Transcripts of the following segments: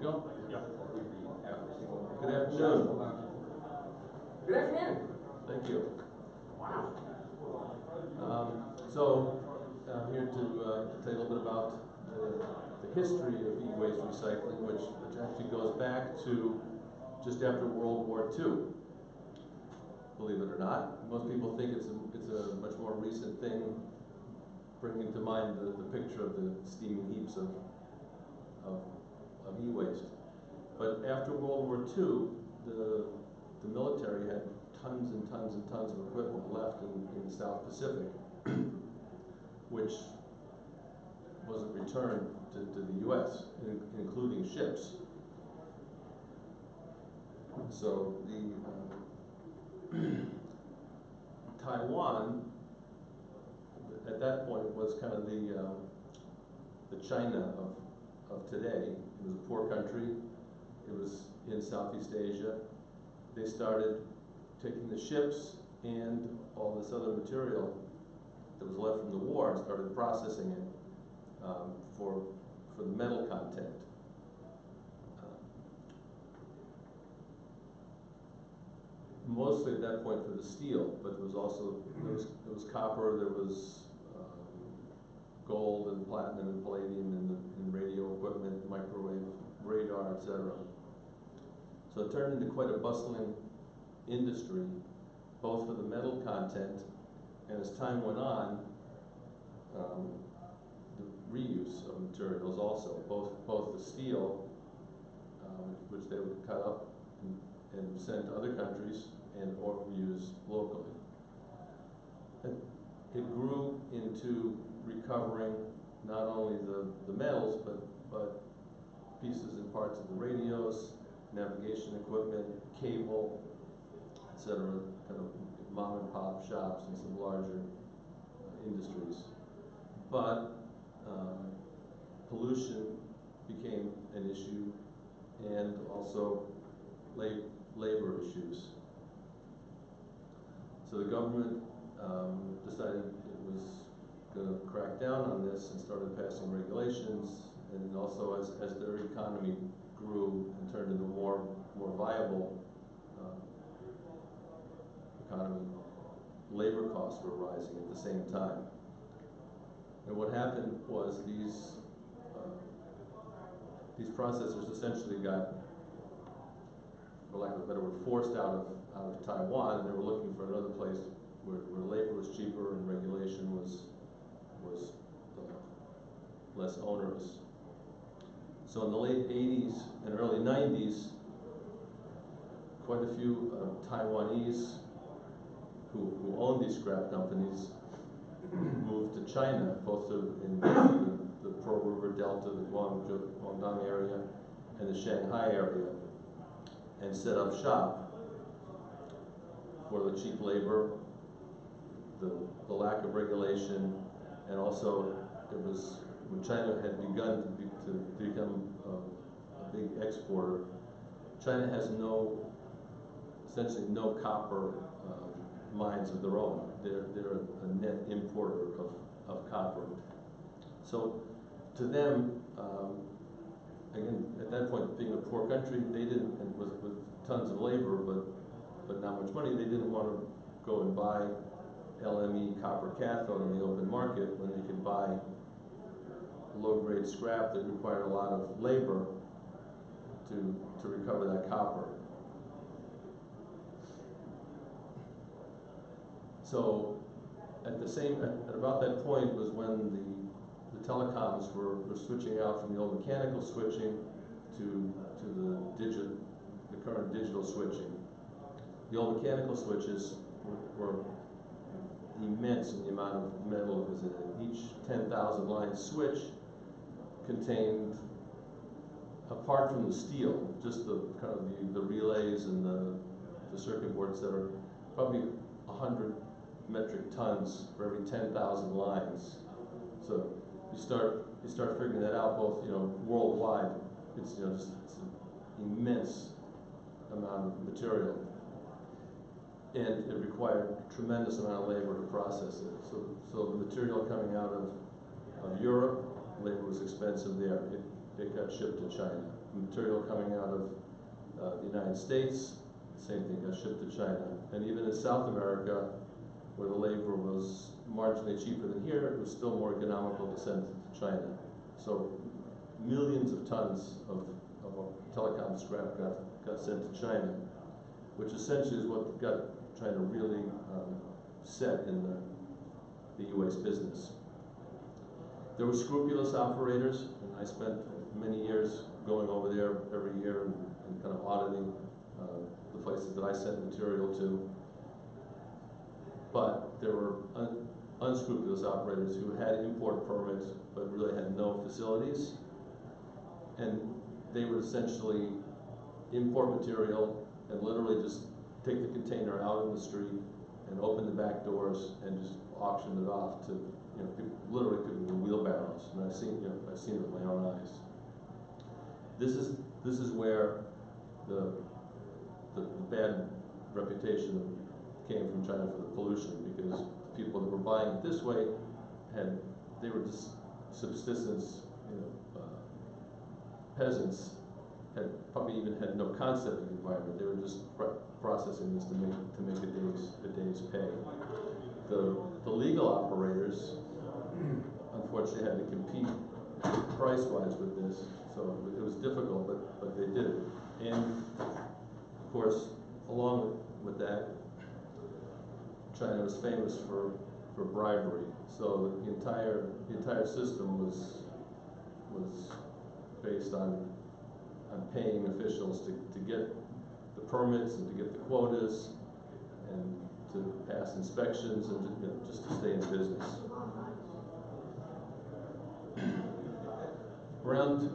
go? Yeah. Good afternoon. Good afternoon. Thank you. Wow. I'm here to tell you a little bit about the history of e-waste recycling, which actually goes back to just after World War II. Believe it or not, most people think it's a much more recent thing, bringing to mind the picture of the steaming heaps of e-waste. But after World War II, the military had tons and tons and tons of equipment left in the South Pacific, which wasn't returned to the U.S., including ships. So Taiwan, at that point, was kind of the China of today. It was a poor country. It was in Southeast Asia. They started taking the ships and all this other material that was left from the war and started processing it for the metal content. Mostly at that point for the steel, but there was also there was copper, there was gold and platinum and palladium in radio equipment, microwave, radar, etc. So it turned into quite a bustling industry, both for the metal content, and as time went on, the reuse of materials also, both the steel, which they would cut up and send to other countries, and or use locally. And it grew into recovering not only the metals, but pieces and parts of the radios, navigation equipment, cable, etc., kind of mom and pop shops and some larger industries. But pollution became an issue, and also labor issues. So the government decided it was going to crack down on this and started passing regulations, and also as their economy grew and turned into a more viable economy, labor costs were rising at the same time. And what happened was these processors essentially got, for lack of a better word, forced out of Taiwan, and they were looking for another place where labor was cheaper and regulation was less onerous. So in the late 80s and early 90s, quite a few Taiwanese who owned these scrap companies moved to China, both in the Pearl River Delta, the Guangdong area, and the Shanghai area, and set up shop for the cheap labor, the lack of regulation, and also it was when China had begun to become a big exporter. China has essentially no copper mines of their own. They're a net importer of copper. So to them, again, at that point, being a poor country, they didn't, and with tons of labor, but not much money, they didn't want to go and buy LME copper cathode on the open market when they could buy low-grade scrap that required a lot of labor to recover that copper. So at about that point was when the telecoms were switching out from the old mechanical switching to the current digital switching. The old mechanical switches were immense in the amount of metal that was in it. Each 10,000 line switch contained, apart from the steel, just the kind of the relays and the circuit boards, that are probably 100 metric tons for every 10,000 lines. So you start figuring that out, both worldwide. It's it's an immense amount of material, and it required a tremendous amount of labor to process it. So the material coming out of Europe, labor was expensive there. it got shipped to China. Material coming out of the United States, same thing, got shipped to China. And even in South America, where the labor was marginally cheaper than here, it was still more economical to send it to China. So millions of tons of telecom scrap got sent to China, which essentially is what got China really set in the US business. There were scrupulous operators, and I spent many years going over there every year and kind of auditing the places that I sent material to. But there were unscrupulous operators who had import permits but really had no facilities, and they would essentially import material and literally just take the container out in the street and open the back doors and just auction it off to, you know, people literally could be wheelbarrows, and I've seen it with my own eyes. This is where the bad reputation came from China for the pollution, because the people that were buying it this way they were just subsistence, peasants, had probably even had no concept of the environment. They were just processing this to make a day's pay. The legal operators unfortunately had to compete price-wise with this, so it was difficult, but they did it. And of course, along with that, China was famous for bribery. So the entire system was based on paying officials to get the permits and to get the quotas and to pass inspections and just to stay in business. Around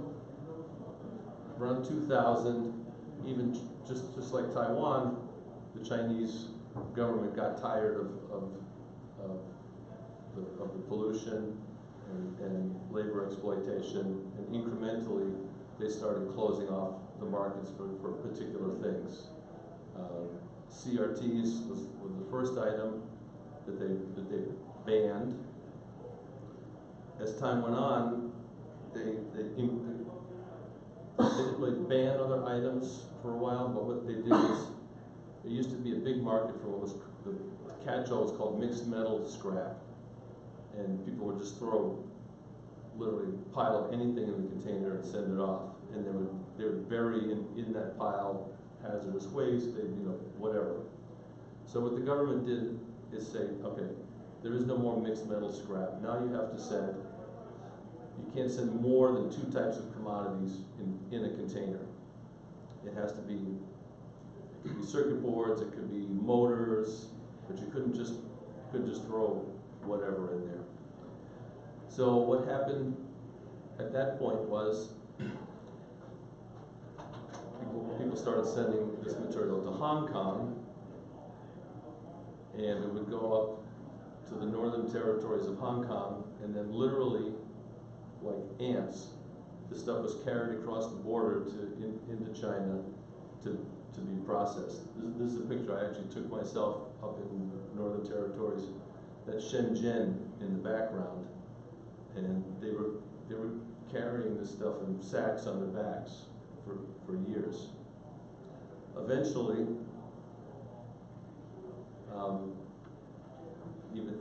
2000, even just like Taiwan, the Chinese government got tired of the pollution and labor exploitation, and incrementally they started closing off the markets for particular things. CRTs was the first item that they banned. As time went on, they didn't really ban other items for a while, but what they did is, there used to be a big market for what was the catch-all was called mixed metal scrap, and people would just literally pile up anything in the container and send it off, and they would bury in that pile hazardous waste, whatever. So what the government did is say, okay, there is no more mixed metal scrap. Now you have to send. You can't send more than 2 types of commodities in a container. It has to be. It could be circuit boards, it could be motors, but you couldn't just throw whatever in there. So what happened at that point was people started sending this material to Hong Kong, and it would go up to the northern territories of Hong Kong, and then literally, like ants, this stuff was carried across the border into China to be processed. This is a picture I actually took myself up in the northern territories. That's Shenzhen in the background, and they were carrying this stuff in sacks on their backs for years. Eventually,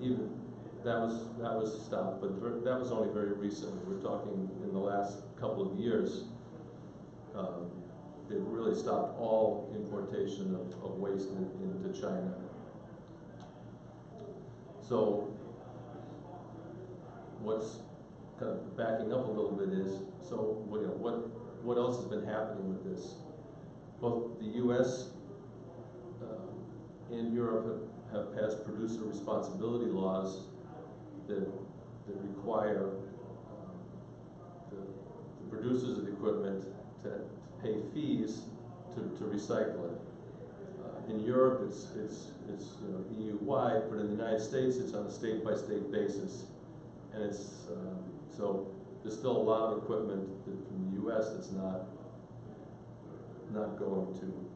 even that was stopped, but that was only very recently. We're talking in the last couple of years. They've really stopped all importation of waste into China. So what's kind of backing up a little bit is, so what else has been happening with this? Both the U.S. And Europe have passed producer responsibility laws that require the producers of the equipment to pay fees to recycle it. In Europe, it's EU-wide, but in the United States, it's on a state-by-state basis, and it's so there's still a lot of equipment from the U.S. that's not going to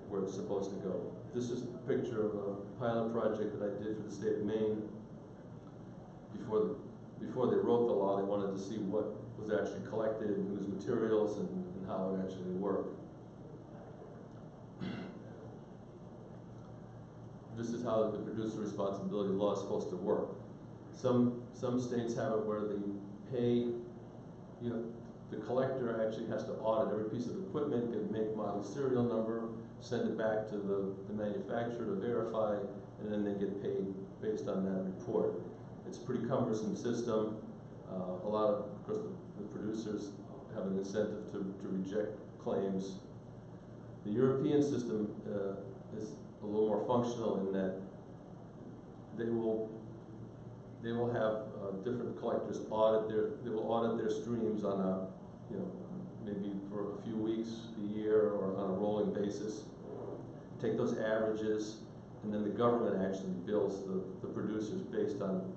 where it's supposed to go. This is a picture of a pilot project that I did for the state of Maine before before they wrote the law, they wanted to see what was actually collected and whose materials and how it actually worked. This is how the producer responsibility law is supposed to work. Some states have it where they pay, the collector actually has to audit every piece of equipment, get a make, model, serial number, send it back to the manufacturer to verify, and then they get paid based on that report. It's a pretty cumbersome system. A lot of course, the producers have an incentive to reject claims. The European system is a little more functional in that they will have different collectors they will audit their streams on a, maybe for a few weeks, a year, or on a rolling basis. Take those averages, and then the government actually bills the producers based on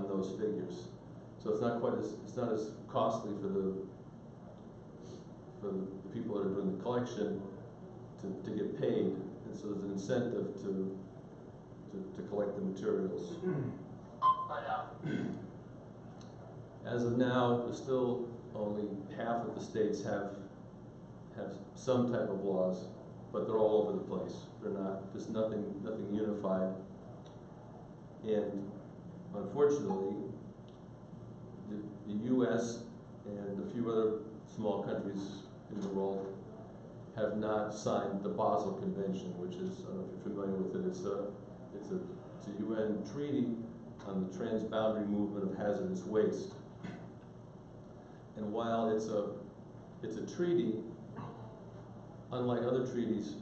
those figures. So it's not as costly for the people that are doing the collection to get paid, and so there's an incentive to collect the materials. As of now, there's still only half of the states have some type of laws, but they're all over the place. There's nothing unified. And unfortunately, the U.S. and a few other small countries in the world have not signed the Basel Convention, which is, I don't know if you're familiar with it, it's a UN treaty on the transboundary movement of hazardous waste. And while it's a treaty, unlike other treaties,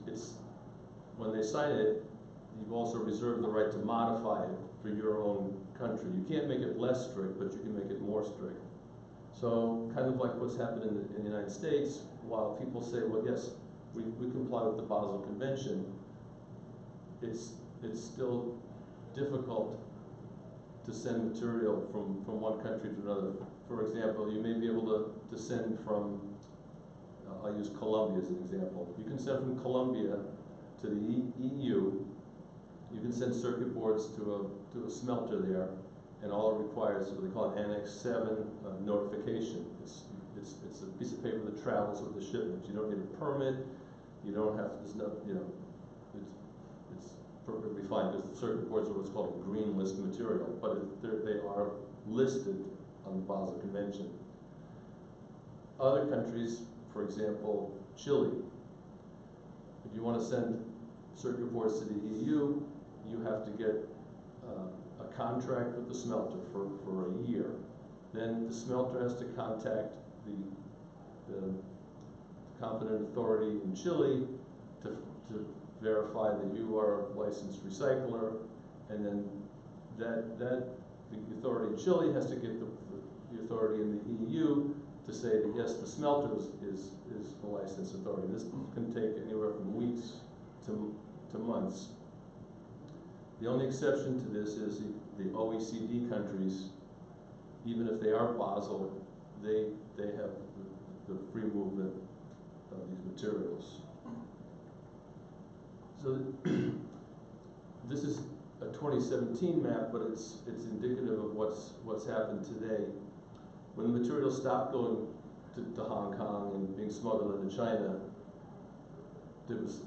when they sign it, you've also reserved the right to modify it for your own country. You can't make it less strict, but you can make it more strict. So kind of like what's happened in the United States, while people say, well, yes, we comply with the Basel Convention, it's still difficult to send material from one country to another. For example, you may be able to send from, I'll use Colombia as an example. You can send from Colombia to the EU. You can send circuit boards to a smelter there, and all it requires is what they call an Annex 7 notification. It's a piece of paper that travels with the shipment. You don't need a permit. You don't have, it's perfectly fine, because the circuit boards are what's called a green list material, but they are listed on the Basel Convention. Other countries, for example, Chile, if you want to send circuit boards to the EU, you have to get a contract with the smelter for a year. Then the smelter has to contact the competent authority in Chile to verify that you are a licensed recycler, and then the authority in Chile has to get the authority in the EU to say that yes, the smelter is the licensed authority. This can take anywhere from weeks to months. The only exception to this is the OECD countries. Even if they are Basel, they have the free movement of these materials. So this is a 2017 map, but it's indicative of what's happened today. When the materials stopped going to Hong Kong and being smuggled into China, there was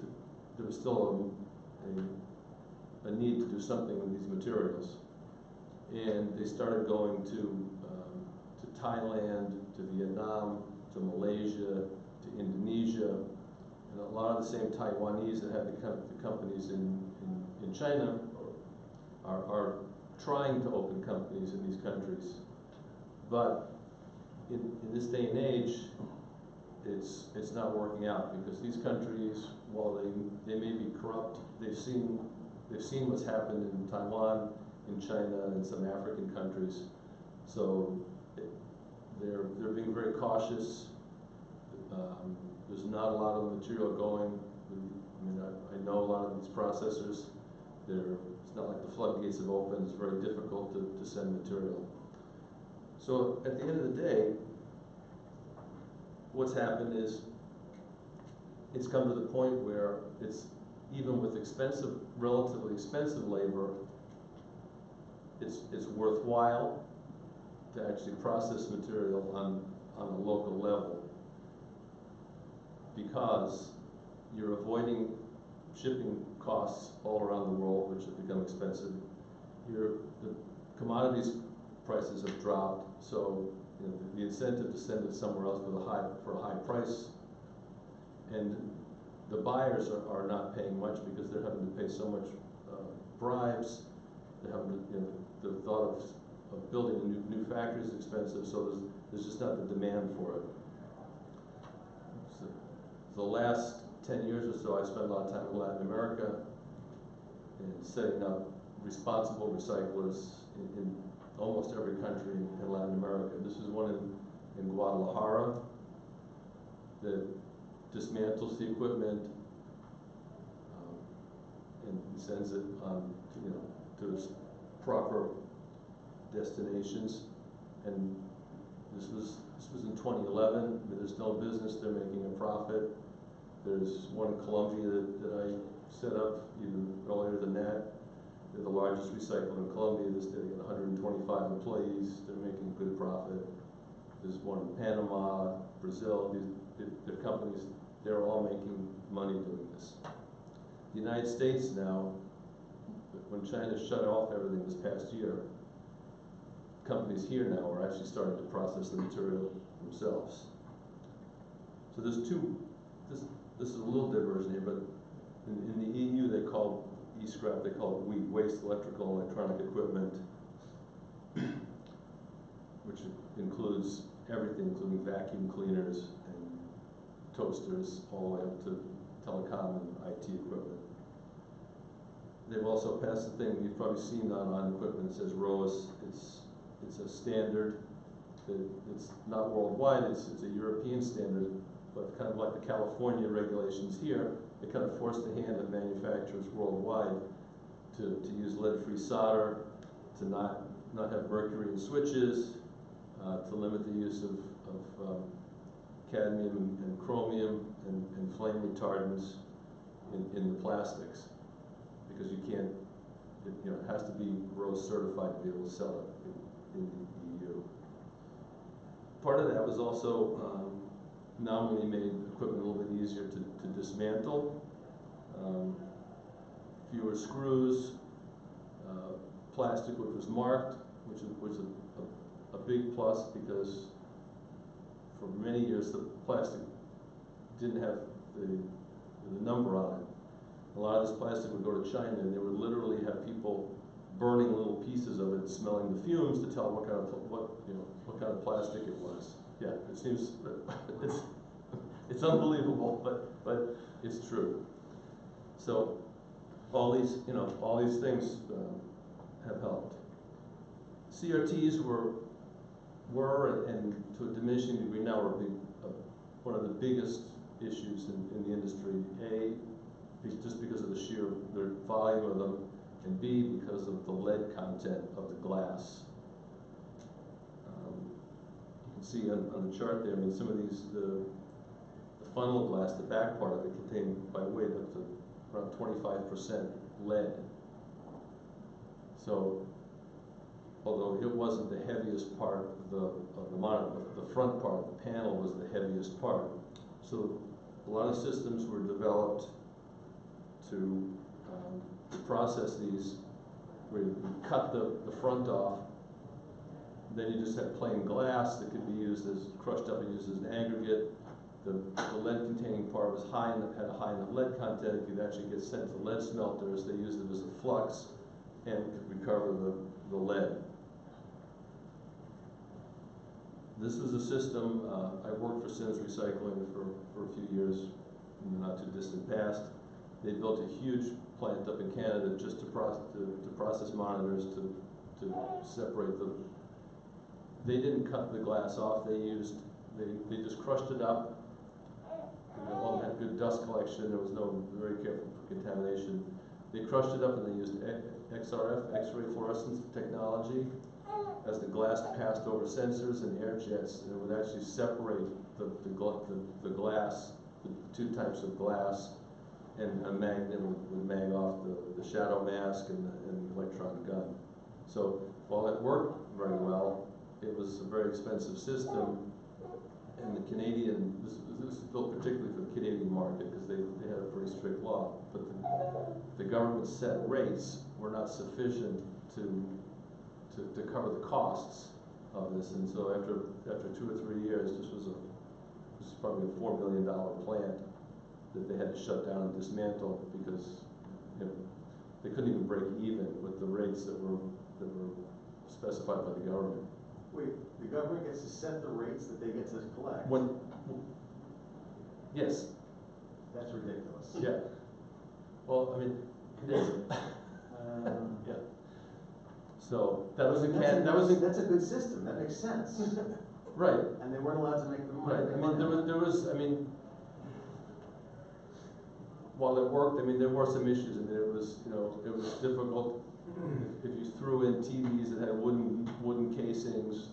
still a need to do something with these materials, and they started going to Thailand, to Vietnam, to Malaysia, to Indonesia. And a lot of the same Taiwanese that had the companies in China are trying to open companies in these countries. But in this day and age, it's not working out, because these countries, while they may be corrupt, they've seen what's happened in Taiwan, in China, and some African countries. So they're being very cautious. There's not a lot of material going. I know a lot of these processors. It's not like the floodgates have opened. It's very difficult to send material. So at the end of the day, what's happened is it's come to the point where it's, even with relatively expensive labor, it's worthwhile to actually process material on a local level, because you're avoiding shipping costs all around the world, which have become expensive. The commodities prices have dropped, so you know, the incentive to send it somewhere else for a high price, and the buyers are not paying much because they're having to pay so much bribes. They're having to, you know, the thought of building a new factory is expensive, so there's just not the demand for it. So the last 10 years or so, I spent a lot of time in Latin America and setting up responsible recyclers in almost every country in Latin America. This is one in Guadalajara that dismantles the equipment and sends it on, you know, to its proper destinations. And this was in 2011. I mean, they're still in business. They're making a profit. There's one in Colombia that I set up even earlier than that. They're the largest recycler in Colombia. They got 125 employees. They're making a good profit. There's one in Panama, Brazil. They're companies, they're all making money doing this. The United States now, when China shut off everything this past year, companies here now are actually starting to process the material themselves. So there's this is a little diversion here, but in the EU they call e-scrap, they call it waste electrical and electronic equipment, which includes everything, including vacuum cleaners and toasters, all the way up to telecom and IT equipment. They've also passed the thing you've probably seen on equipment that says ROAS. It's a standard that it's not worldwide, it's a European standard, but kind of like the California regulations here, it kind of forced the hand of manufacturers worldwide to use lead-free solder, to not have mercury in switches, to limit the use of cadmium and chromium and flame retardants in the plastics, because you can't, it has to be ROAS certified to be able to sell it in the EU. Part of that was also nominally made equipment a little bit easier to dismantle. Fewer screws, plastic which was marked, which was a big plus, because for many years the plastic didn't have the number on it. A lot of this plastic would go to China, and they would literally have people burning little pieces of it, smelling the fumes to tell what kind of plastic it was. Yeah, it seems it's unbelievable, but it's true. So all these things have helped. CRTs were and to a diminishing degree now are one of the biggest issues in the industry. A, just because of the volume of them, and B, because of the lead content of the glass. You can see on the chart there, I mean, some of these, the funnel glass, the back part of it contained by weight up to around 25% lead. So, although it wasn't the heaviest part of the monitor, the front part of the panel was the heaviest part. So a lot of systems were developed to process these, where you cut the front off, then you just had plain glass that could be used as crushed up and used as an aggregate. The lead-containing part was had a high enough lead content. It could actually get sent to lead smelters. They used it as a flux and could recover the lead. This was a system, I worked for Sims Recycling for a few years in the not too distant past. They built a huge plant up in Canada just to process monitors, to separate them. They didn't cut the glass off. They just crushed it up. All had good dust collection. There was very careful for contamination. They crushed it up and they used XRF, X-ray fluorescence technology. As the glass passed over sensors and air jets, and it would actually separate the glass, the two types of glass, and a magnet would mag off the shadow mask and the electron gun. So while it worked very well, it was a very expensive system, and the Canadian, this is built particularly for the Canadian market, because they had a pretty strict law, but the government set rates were not sufficient to cover the costs of this, and so after 2 or 3 years, this was probably a $4 million plant that they had to shut down and dismantle, because they couldn't even break even with the rates that were specified by the government. Wait, the government gets to set the rates that they get to collect? Yes. That's ridiculous. Yeah. Well, I mean, yeah. So that was that's a good system. That makes sense. Right. And they weren't allowed to make the money. Right. I mean, while it worked, I mean, there were some issues. I mean, it was difficult if you threw in TVs that had wooden casings.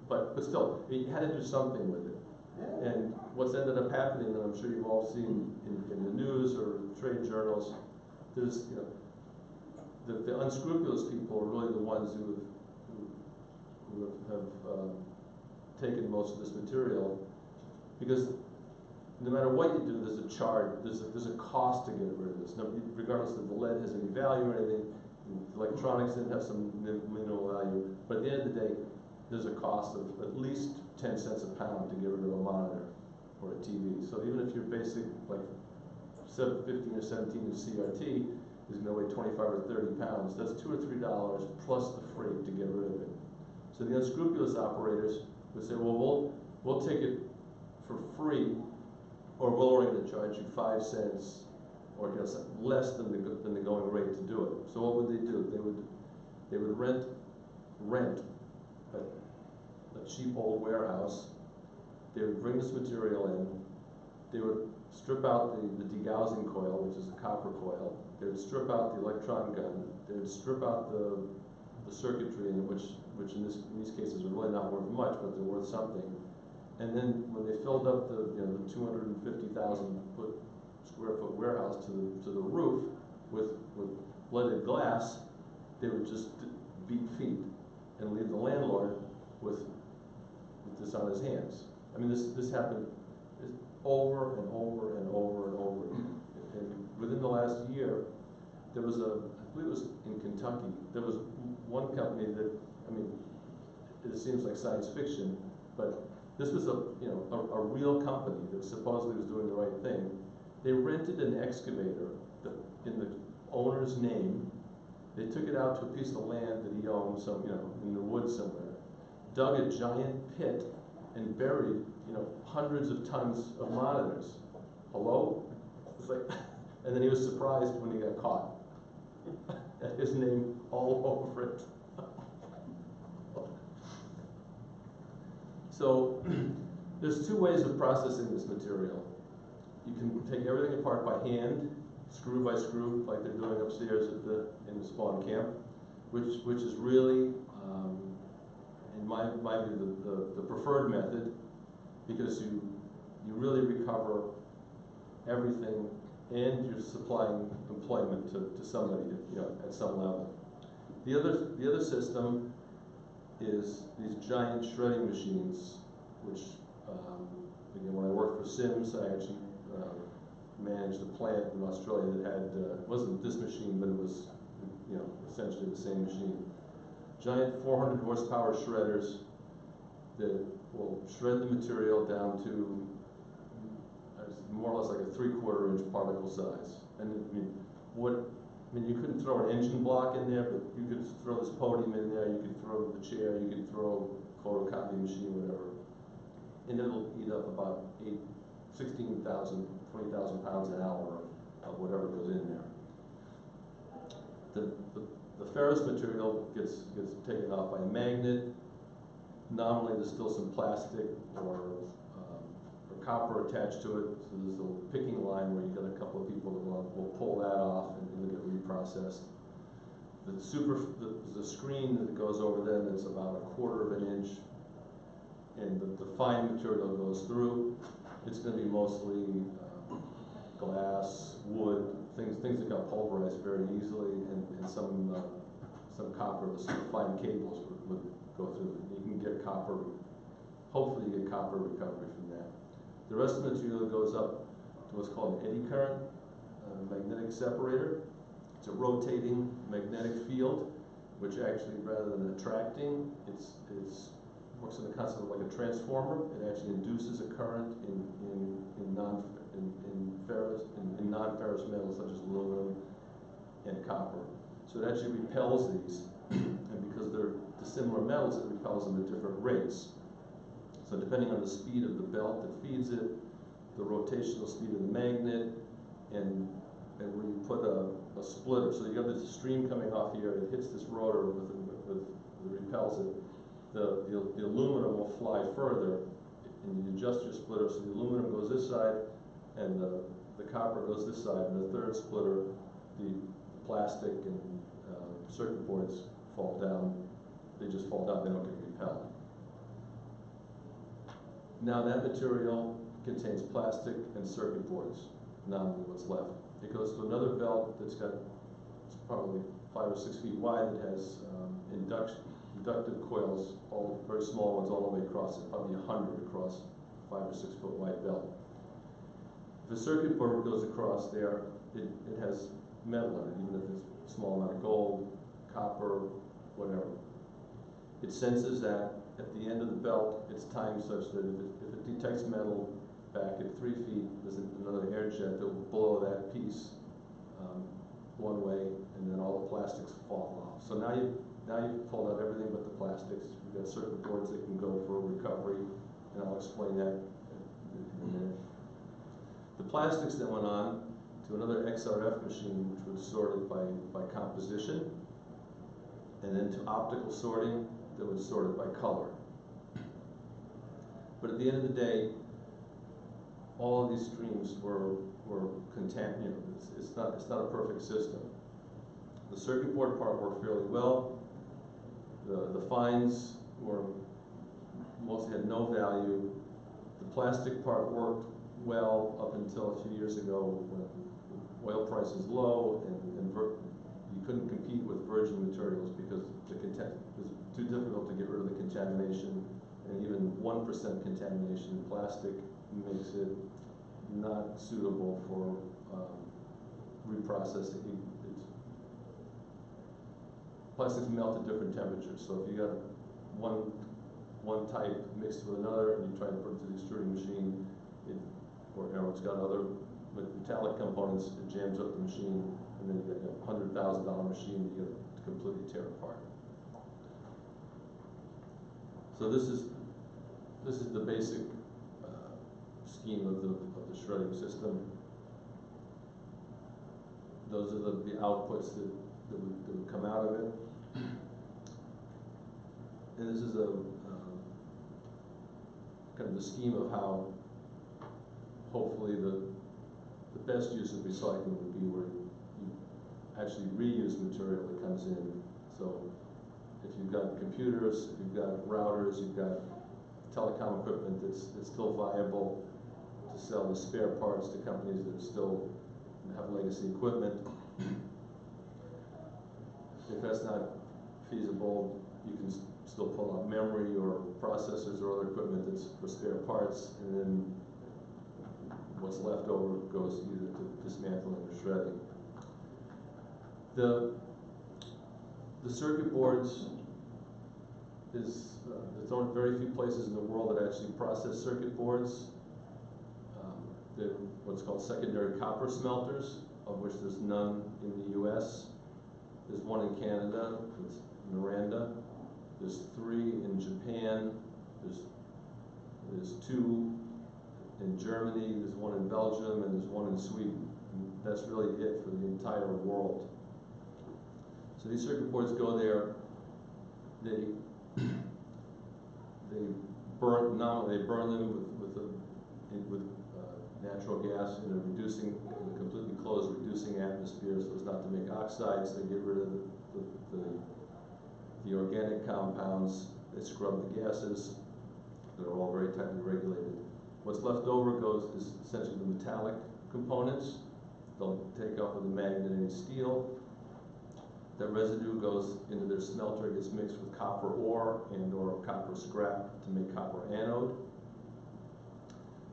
But still, you had to do something with it. Yeah. And what's ended up happening, and I'm sure you've all seen in the news or trade journals, there's the unscrupulous people are really the ones who have taken most of this material, because no matter what you do, there's a charge, there's a cost to get rid of this. Regardless if the lead has any value or anything, electronics didn't have some minimal value, but at the end of the day, there's a cost of at least 10 cents a pound to get rid of a monitor or a TV. So even if your basic, like 15 or 17 inch CRT is going to weigh 25 or 30 pounds, that's $2 or $3 plus the freight to get rid of it. So the unscrupulous operators would say, well, we'll take it for free, or we're only going to charge you 5 cents or less than the going rate to do it. So what would they do? They would rent a cheap old warehouse. They would bring this material in. They would strip out the degaussing coil, which is a copper coil. They would strip out the electron gun. They would strip out the circuitry in it, which in these cases are really not worth much, but they're worth something. And then when they filled up the 250,000 square foot warehouse to the roof with leaded glass, they would just beat feet and leave the landlord with this on his hands. I mean, this happened over and over and over and over again. And within the last year, there was I believe it was in Kentucky, there was one company that, I mean, it seems like science fiction, but this was a real company that supposedly was doing the right thing. They rented an excavator in the owner's name. They took it out to a piece of land that he owned, in the woods somewhere, dug a giant pit, and buried, hundreds of tons of monitors. Hello? It's like, and then he was surprised when he got caught. His name all over it. So there's 2 ways of processing this material. You can take everything apart by hand, screw by screw, like they're doing upstairs in the spawn camp, which is really, in my view, the preferred method, because you really recover everything, and you're supplying employment to somebody, at some level. The other system is these giant shredding machines, which, again, when I worked for Sims, I actually managed a plant in Australia that had, it wasn't this machine, but it was, essentially the same machine. Giant 400 horsepower shredders that will shred the material down to more or less like a 3/4 inch particle size. And you couldn't throw an engine block in there, but you could throw this podium in there, you could throw the chair, you could throw a photocopy machine, whatever. And it'll eat up about 16,000, 20,000 pounds an hour of whatever goes in there. The ferrous material gets taken off by a magnet. Nominally, there's still some plastic or copper attached to it, so there's a little picking line where you've got a couple of people that will pull that off and it'll get reprocessed. There's a screen that goes over them that's about 1/4 inch, and the fine material goes through. It's going to be mostly glass, wood, things that got pulverized very easily, and some copper, some fine cables would go through. You can get copper, hopefully you get copper recovery from that. The rest of the material goes up to what's called an eddy current magnetic separator. It's a rotating magnetic field, which actually, rather than attracting, it's works on the concept of like a transformer. It actually induces a current in non-ferrous metals such as aluminum and copper. So it actually repels these, and because they're dissimilar metals, it repels them at different rates. So depending on the speed of the belt that feeds it, the rotational speed of the magnet, and where you put a splitter. So you have this stream coming off here, it hits this rotor it repels it. The aluminum will fly further, and you adjust your splitter so the aluminum goes this side, and the copper goes this side, and the third splitter, the plastic and circuit boards fall down. They just fall down, they don't get repelled. Now that material contains plastic and circuit boards, nominally what's left. It goes to another belt that's got, it's probably 5 or 6 feet wide, that has inductive coils, all very small ones all the way across it, probably 100 across 5 or 6 foot wide belt. If the circuit board goes across there, it has metal in it, even if it's a small amount of gold, copper, whatever. It senses that at the end of the belt, it's timed such that if it detects metal back at 3 feet, there's another air jet that will blow that piece one way, and then all the plastics fall off. So now you've pulled out everything but the plastics. You've got circuit boards that can go for recovery, and I'll explain that in a minute. The plastics then went on to another XRF machine, which was sorted by composition, and then to optical sorting that was sorted by color. But at the end of the day, all of these streams were contaminated. It's not a perfect system. The circuit board part worked fairly well. The fines were mostly had no value. The plastic part worked well up until a few years ago when oil price is low and you couldn't compete with virgin materials because it was too difficult to get rid of the contamination, and even 1% contamination in plastic makes it not suitable for reprocessing. Plastics melt at different temperatures, so if you got one type mixed with another and you try to put it through the extruding machine, or it's got other metallic components, it jams up the machine, and then you got a $100,000 machine that you got to completely tear apart. So this is the basic scheme of the shredding system. Those are the outputs that would come out of it. And this is kind of the scheme of how hopefully the best use of recycling would be where you actually reuse material that comes in. So if you've got computers, if you've got routers, you've got telecom equipment that's still viable to sell as spare parts to companies that are still have legacy equipment. If that's not feasible, you can still pull out memory or processors or other equipment that's for spare parts, and then what's left over goes either to dismantling or shredding. The circuit boards there's only very few places in the world that actually process circuit boards. They're what's called secondary copper smelters, of which there's none in the US. There's one in Canada, it's Miranda. There's 3 in Japan. There's 2 in Germany. There's 1 in Belgium, and there's 1 in Sweden. And that's really it for the entire world. So these circuit boards go there. They burn them with natural gas in a completely closed reducing atmosphere, so as not to make oxides. They get rid of the organic compounds. They scrub the gases. They're all very tightly regulated. What's left over is essentially the metallic components. They'll take off with the magnet and steel. That residue goes into their smelter, gets mixed with copper ore and or copper scrap to make copper anode.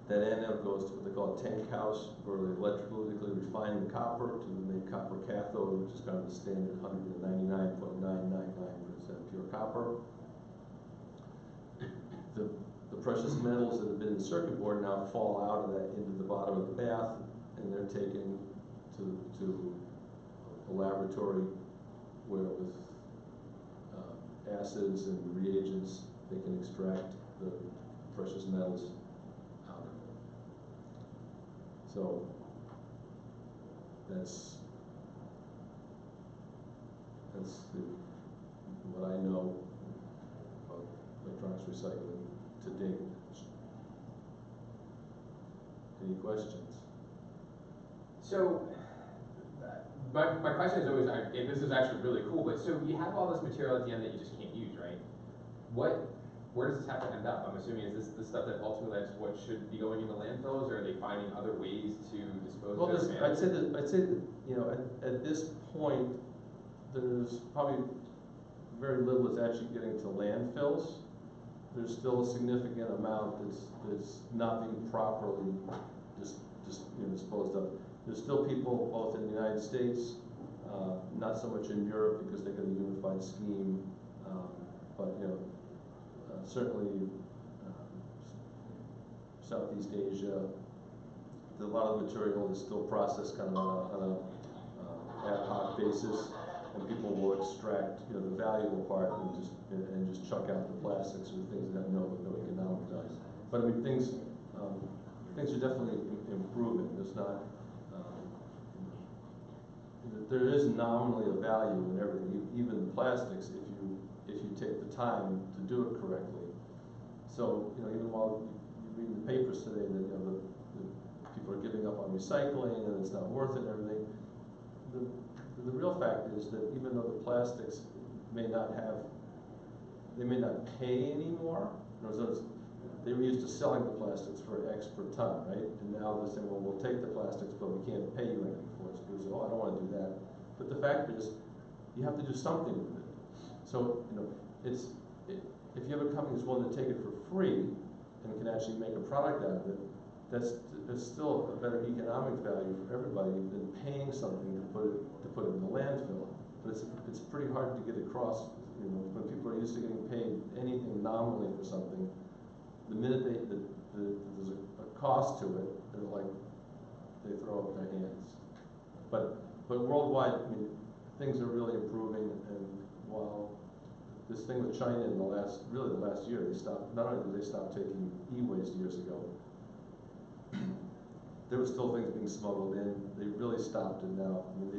That anode goes to what they call a tank house, where they electrolytically refine the copper to make copper cathode, which is kind of the standard 199.999% pure copper. The precious metals that have been in the circuit board now fall out of that into the bottom of the bath, and they're taken to a laboratory where with acids and reagents they can extract the precious metals out of it. So that's what I know about electronics recycling to date. Any questions? So, my question is always, and this is actually really cool, but so you have all this material at the end that you just can't use, right? Where does this have to end up? I'm assuming, is this the stuff that ultimately that's what should be going into landfills, or are they finding other ways to dispose Well, of their I'd say that, you know, at this point, there's probably very little that's actually getting to landfills. There's still a significant amount that's not being properly disposed of. There's still people both in the United States, not so much in Europe because they got a unified scheme, but you know, certainly Southeast Asia, a lot of the material is still processed kind of on a ad hoc basis, and people will extract, you know, the valuable part and just chuck out the plastics or the things that have no economic value. But I mean, things are definitely improving. There's not, there is nominally a value in everything, even the plastics, if you take the time to do it correctly. So, you know, even while you read in the papers today that, you know, the people are giving up on recycling and it's not worth it and everything, the real fact is that even though the plastics may not pay anymore. In other words, they were used to selling the plastics for X per ton, right? And now they're saying, well, we'll take the plastics, but we can't pay you anything for it. So people say, oh, I don't want to do that. But the fact is, you have to do something with it. So, you know, if you have a company that's willing to take it for free and can actually make a product out of it, that's still a better economic value for everybody than paying something to put it in the landfill. But it's pretty hard to get across. You know, when people are used to getting paid anything nominally for something, the minute there's a cost to it, they're like, they throw up their hands. But worldwide, I mean, things are really improving, and while this thing with China in the last year, they stopped, not only did they stop taking e-waste years ago, there were still things being smuggled in. They really stopped it now. I mean,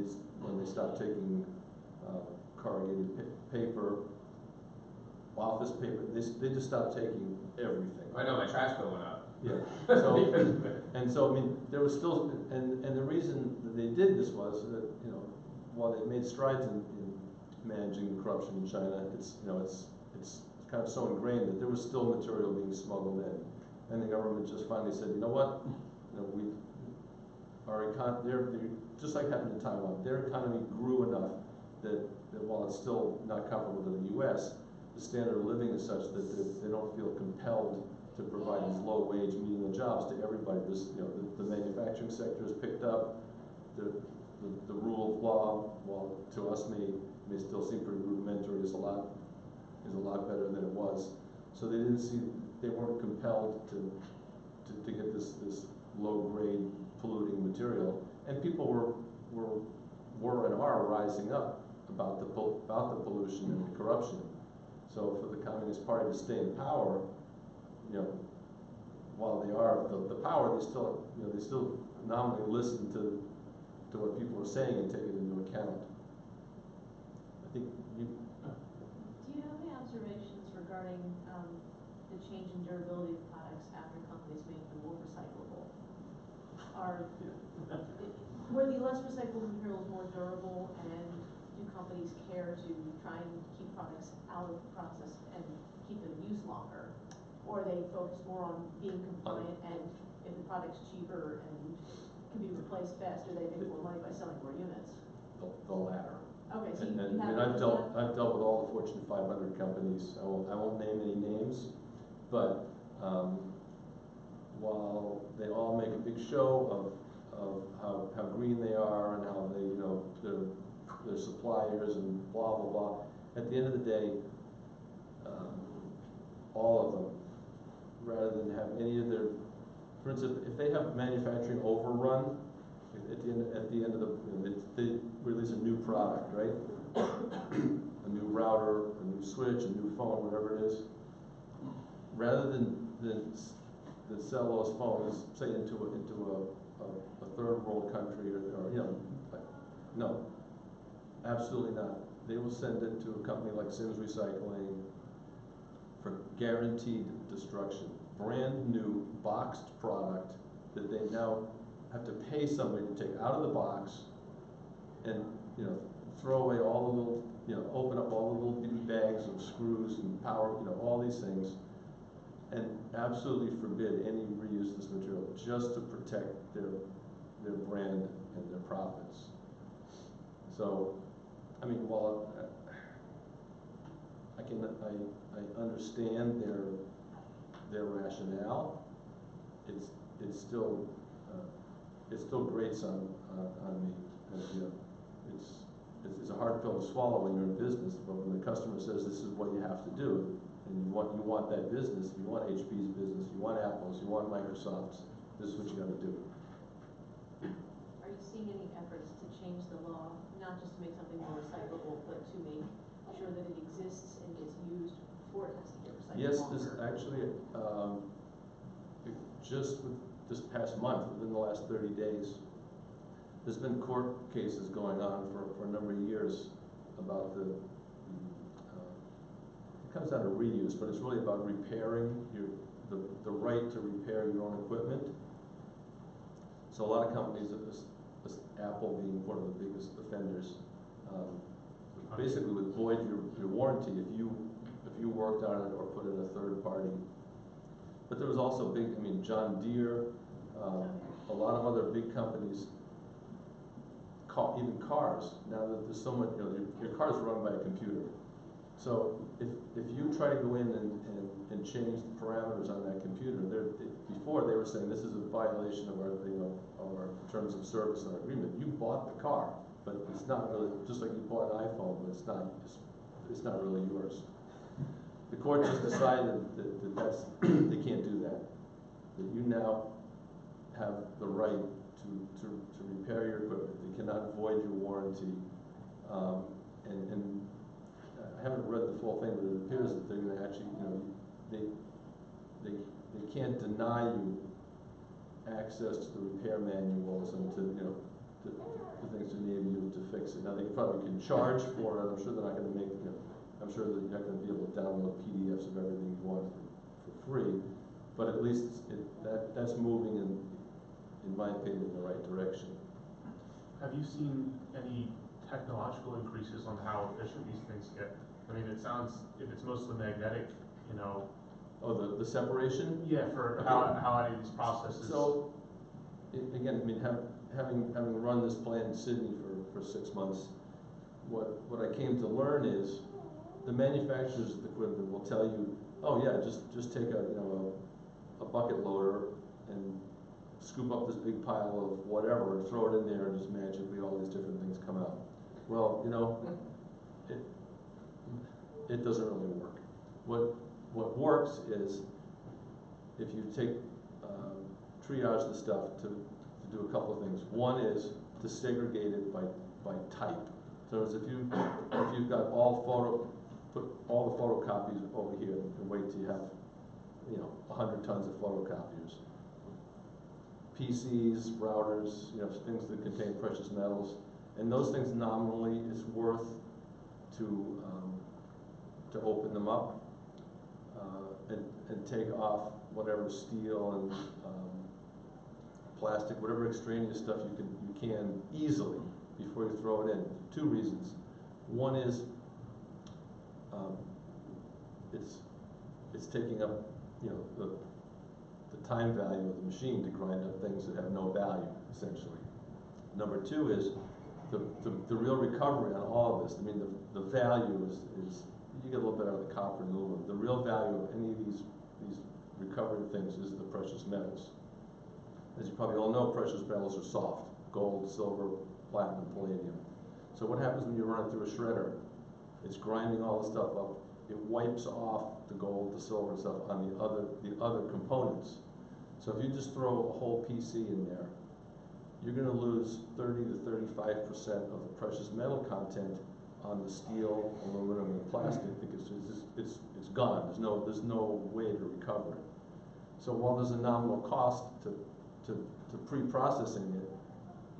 when they stopped taking corrugated paper, office paper, they just stopped taking everything. I know, my trash bill went up. Yeah. So I mean, there was still, and the reason that they did this was that, you know, while they made strides in managing the corruption in China, it's kind of so ingrained that there was still material being smuggled in, and the government just finally said, you know what, you know, they're just like happened in Taiwan. Their economy grew enough that while it's still not comparable to the U.S., the standard of living is such that they don't feel compelled to provide these low-wage menial jobs to everybody. This, you know, the manufacturing sector has picked up. The rule of law, while to us may still seem pretty rudimentary, is a lot better than it was. So they weren't compelled to get this low-grade polluting material, and people were and are rising up about the pollution and the corruption. So for the Communist Party to stay in power, you know, while they are the power, they still nominally listen to what people are saying and take it into account. I think you. Do you have any observations regarding the change in durability of products after companies make them more recyclable? Were the less recyclable materials more durable, and do companies care to try and keep products out of the process and keep them in use longer? Or are they focused more on being compliant, and if the product's cheaper and can be replaced faster, they make more money by selling more units? The latter. Okay, so And, you and, I have. mean, I've dealt with all the Fortune 500 companies. I won't name any names, but, while they all make a big show of how green they are and how they, you know, they're suppliers and blah, blah, blah, at the end of the day, all of them, rather than have any of their, for instance, if they have manufacturing overrun, at the end of the, you know, they release a new product, right? A new router, a new switch, a new phone, whatever it is. Rather than sell those phones, say into a third world country or you know, no, absolutely not. They will send it to a company like Sims Recycling for guaranteed destruction. Brand new boxed product that they now have to pay somebody to take out of the box and, you know, throw away all the little, you know, open up all the little bitty bags of screws and power, you know, all these things, and absolutely forbid any reuse of this material just to protect their brand and their profits. So, I mean, while I understand their rationale, it still grates on me. And, you know, it's a hard pill to swallow when you're in business, but when the customer says this is what you have to do, and you want that business, you want HP's business, you want Apple's, you want Microsoft's, this is what you got to do. Are you seeing any efforts to change the law, not just to make something more recyclable, but to make sure that it exists and gets used before it has to get recycled? Yes, longer? this actually, just this past month, within the last 30 days, there's been court cases going on for a number of years about it comes out of reuse, but it's really about repairing the right to repair your own equipment. So a lot of companies, Apple being one of the biggest offenders, basically would void your warranty if you worked on it or put in a third party. But there was also John Deere, a lot of other big companies, even cars. Now that there's so much, you know, your car's run by a computer. So if you try to go in and change the parameters on that computer, before they were saying this is a violation of our terms of service and agreement. You bought the car, but it's not really, just like you bought an iPhone, but it's not really yours. The court just decided that they can't do that. That you now have the right to repair your equipment. They cannot void your warranty. And I haven't read the full thing, but it appears that they're going to actually, you know, they can't deny you access to the repair manuals and to, you know, the things to enable you to fix it. Now they probably can charge for it. I'm sure they're not going to make, you know, I'm sure that you're not going to be able to download PDFs of everything you want for free, but at least that's moving in my opinion, in the right direction. Have you seen any technological increases on how efficient these things get? I mean, it sounds, if it's mostly magnetic, you know. Oh, the separation? Yeah, for how any of these processes. So, again, I mean, having run this plant in Sydney for 6 months, what I came to learn is the manufacturers of the equipment will tell you, oh yeah, just take a bucket loader and scoop up this big pile of whatever and throw it in there and just magically all these different things come out. Well, you know, it doesn't really work. What works is if you triage the stuff to do a couple of things. One is to segregate it by type. So as if you've got put all the photocopies over here and wait till you have 100 tons of photocopiers. PCs, routers, things that contain precious metals, and those things nominally it's worth to open them up and take off whatever steel and plastic, whatever extraneous stuff you can easily before you throw it in. 2 reasons. One is it's taking up the time value of the machine to grind up things that have no value, essentially. Number 2 is the real recovery on all of this, I mean, the value is, you get a little bit out of the copper and aluminum. The real value of any of these recovery things is the precious metals. As you probably all know, precious metals are soft: gold, silver, platinum, palladium. So what happens when you run it through a shredder? It's grinding all the stuff up. It wipes off the gold, the silver, and stuff on the other components. So if you just throw a whole PC in there, you're going to lose 30 to 35% of the precious metal content on the steel, aluminum, and plastic, because it's gone. There's no way to recover it. So while there's a nominal cost to pre-processing it,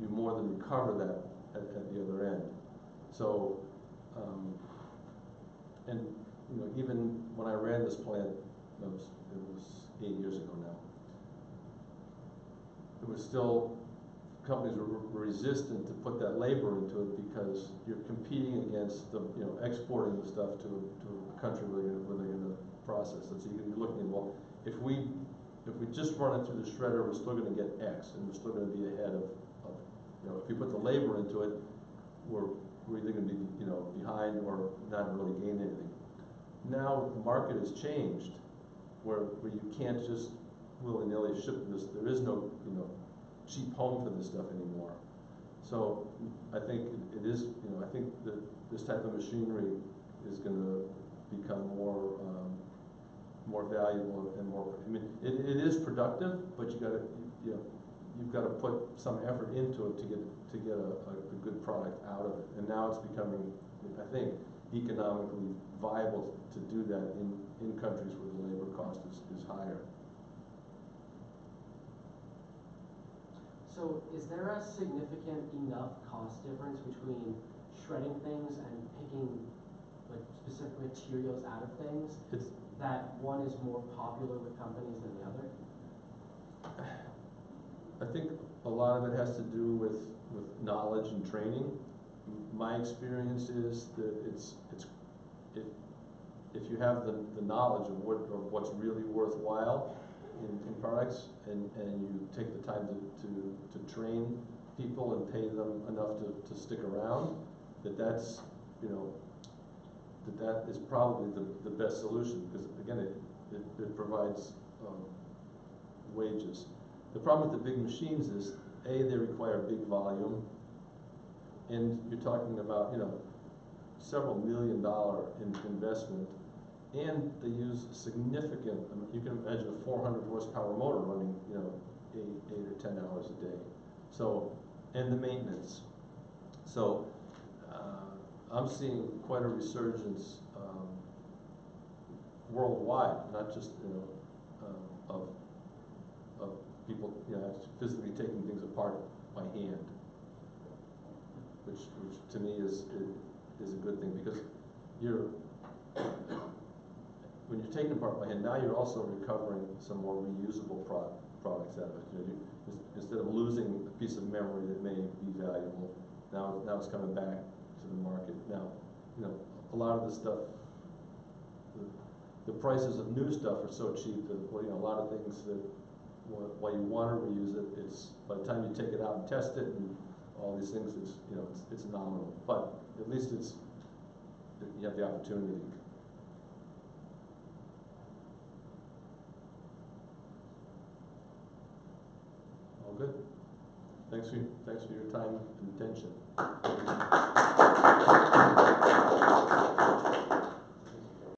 you more than recover that at the other end. So, and you know, even when I ran this plant, it was 8 years ago now. It was still, companies were resistant to put that labor into it because you're competing against the, you know, exporting the stuff to a country where they're going to process it. So you're looking at, well, if we just run it through the shredder, we're still going to get X, and we're still going to be ahead of, you know, if you put the labor into it, we're either going to be, you know, behind or not really gain anything. Now the market has changed, where you can't just willy-nilly ship this. There is no, you know, cheap home for this stuff anymore. So I think it is, you know, I think that this type of machinery is going to become more valuable and more. I mean, it is productive, but you got to, you know, you've got to put some effort into it to get a good product out of it. And now it's becoming, I think, economically viable to do that in countries where the labor cost is higher. So is there a significant enough cost difference between shredding things and picking like specific materials out of things that one is more popular with companies than the other? I think a lot of it has to do with knowledge and training. My experience is that if you have the knowledge of what's really worthwhile in products, and you take the time to train people and pay them enough to stick around, that's, you know, that is probably the best solution, because again it provides wages. The problem with the big machines is, A, they require big volume, and you're talking about, you know, several $1 million investment, and they use significant, I mean, you can imagine a 400 horsepower motor running, you know, 8 or 10 hours a day. So, and the maintenance. So I'm seeing quite a resurgence worldwide, not just, you know, of people, you know, physically taking things apart by hand, which to me is a good thing, because when you're taking apart by hand, now you're also recovering some more reusable products out of it. You know, instead of losing a piece of memory that may be valuable, now it's coming back to the market. Now, you know, a lot of the stuff, the prices of new stuff are so cheap that, well, you know, a lot of things that, while you want to reuse it, it's, by the time you take it out and test it and all these things, it's, you know, it's nominal. But at least you have the opportunity. All good. Thanks for your time and attention.